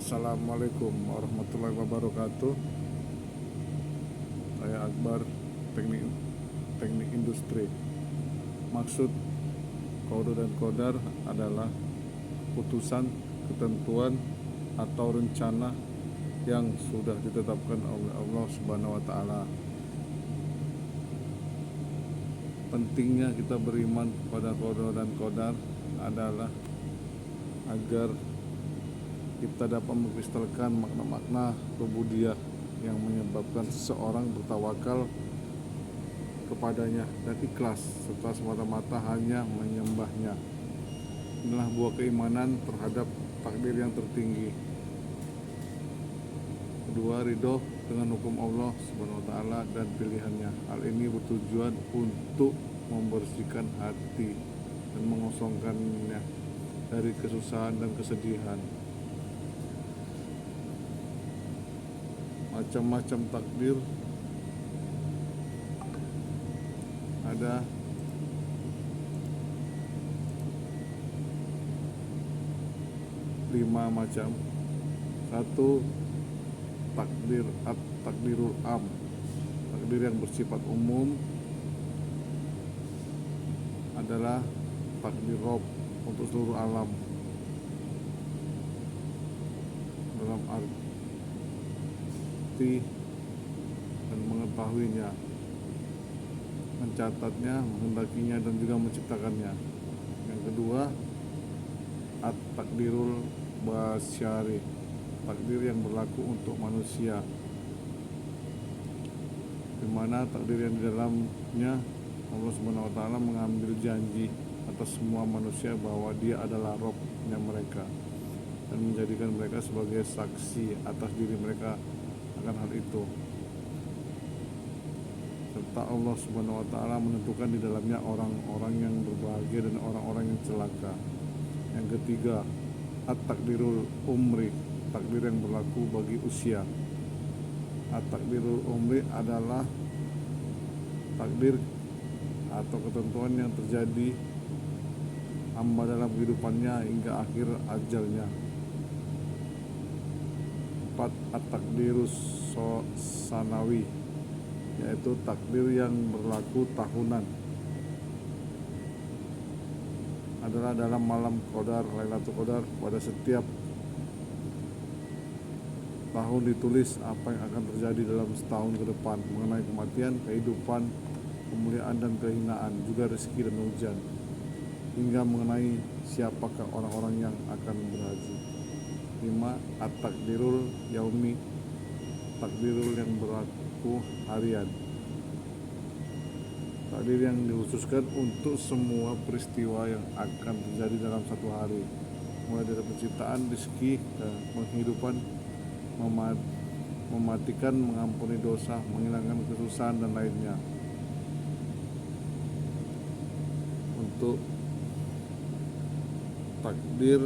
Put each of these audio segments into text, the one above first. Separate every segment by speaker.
Speaker 1: Assalamualaikum warahmatullahi wabarakatuh. Saya Akbar, teknik industri. Maksud qada dan qadar adalah putusan, ketentuan atau rencana yang sudah ditetapkan oleh Allah Subhanahu wa taala. Pentingnya kita beriman kepada qada dan qadar adalah agar kita dapat mengkristalkan makna-makna rububiyah yang menyebabkan seseorang bertawakal kepadanya dan ikhlas serta semata-mata hanya menyembahnya. Inilah buah keimanan terhadap takdir yang tertinggi. Kedua, ridho dengan hukum Allah Subhanahu wa taala dan pilihannya. Hal ini bertujuan untuk membersihkan hati dan mengosongkannya dari kesusahan dan kesedihan. Macam-macam takdir ada 5 macam. Satu, takdirul am, takdir yang bersifat umum adalah takdir Rob untuk seluruh alam, dalam arti dan mengetahuinya, mencatatnya, menghendakinya dan juga menciptakannya. Yang kedua, takdirul basyari, takdir yang berlaku untuk manusia, di mana takdir yang di dalamnya Allah Subhanahu wa taala mengambil janji atas semua manusia bahwa Dia adalah Rabb-nya mereka dan menjadikan mereka sebagai saksi atas diri mereka akan hal itu. Serta Allah Subhanahu wa taala menentukan di dalamnya orang-orang yang berbahagia dan orang-orang yang celaka. Yang ketiga, takdirul umri, takdir yang berlaku bagi usia. Takdirul umri adalah takdir atau ketentuan yang terjadi hamba dalam kehidupannya hingga akhir ajalnya. 4, takdirus sanawi, yaitu takdir yang berlaku tahunan, adalah dalam malam qadar, Lailatul Qadar. Pada setiap tahun ditulis apa yang akan terjadi dalam setahun ke depan mengenai kematian, kehidupan, kemuliaan dan kehinaan, juga rezeki dan hujan, hingga mengenai siapakah orang-orang yang akan berhaji. 5, takdirul yaumi, takdirul yang berlaku harian, takdir yang dikhususkan untuk semua peristiwa yang akan terjadi dalam satu hari, mulai dari penciptaan, rezeki, penghidupan, mematikan, mengampuni dosa, menghilangkan kesusahan dan lainnya. Untuk takdir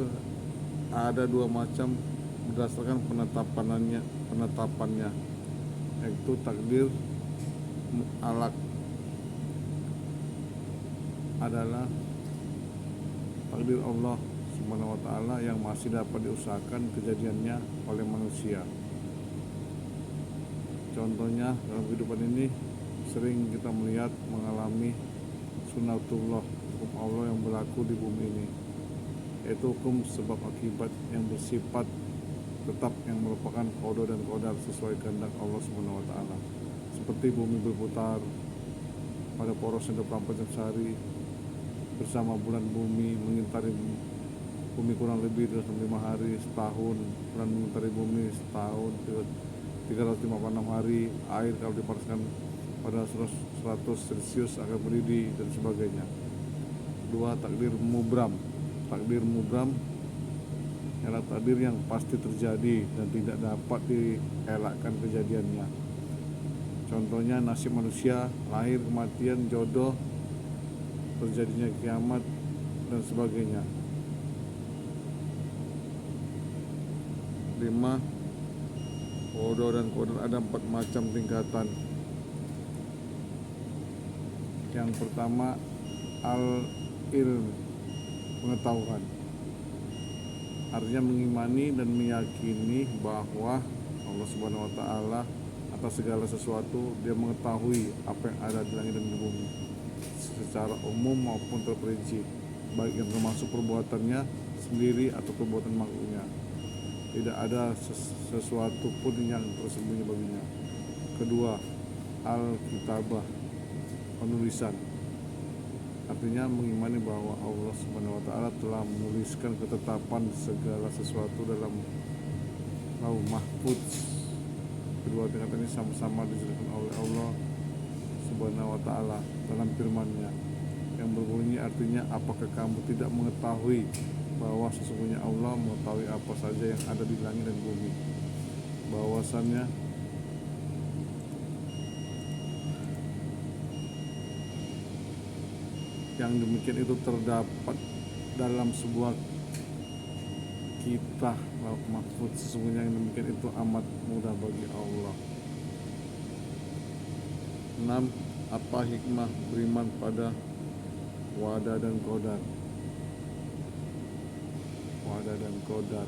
Speaker 1: ada 2 macam berdasarkan penetapannya, yaitu takdir mu'alaq adalah takdir Allah Subhanahu wa taala yang masih dapat diusahakan kejadiannya oleh manusia. Contohnya dalam kehidupan ini sering kita melihat mengalami sunatullah, hukum Allah yang berlaku di bumi ini, yaitu hukum sebab akibat yang bersifat tetap yang merupakan qada dan qadar sesuai kehendak Allah Subhanahu wa taala. Seperti bumi berputar pada porosnya 24 jam sehari bersama bulan bumi mengitari bumi kurang lebih 305 hari setahun, bulan mengitari bumi setahun 356 hari, air kalau dipanaskan pada 100 Celcius akan mendidih dan sebagainya. 2, takdir mubram. Takdir mubram adalah takdir yang pasti terjadi dan tidak dapat dielakkan kejadiannya. Contohnya nasib manusia, lahir, kematian, jodoh, terjadinya kiamat dan sebagainya. 5, qada dan qadar ada 4 macam tingkatan. Yang pertama, al-ilm, pengetahuan. artinya mengimani dan meyakini bahwa Allah Subhanahu wa taala atas segala sesuatu. Dia mengetahui apa yang ada di langit dan di bumi secara umum maupun terperinci, baik yang termasuk perbuatannya sendiri atau perbuatan makhluknya. Tidak ada sesuatu pun yang tersembunyi baginya. Kedua, al-kitabah, penulisan, artinya mengimani bahwa Allah Subhanahu wa taala telah menuliskan ketetapan segala sesuatu dalam Lauh Mahfuz. Kedua tingkatan ini sama-sama dijelaskan oleh Allah Subhanahu wa taala dalam firman-Nya yang berbunyi artinya, apakah kamu tidak mengetahui bahwa sesungguhnya Allah mengetahui apa saja yang ada di langit dan bumi, bahwasannya yang demikian itu terdapat dalam sebuah kitab Lauh Mahfuz. Sesungguhnya yang demikian itu amat mudah bagi Allah. 6. Apa hikmah beriman pada Wada dan Qadar? Wada dan Qadar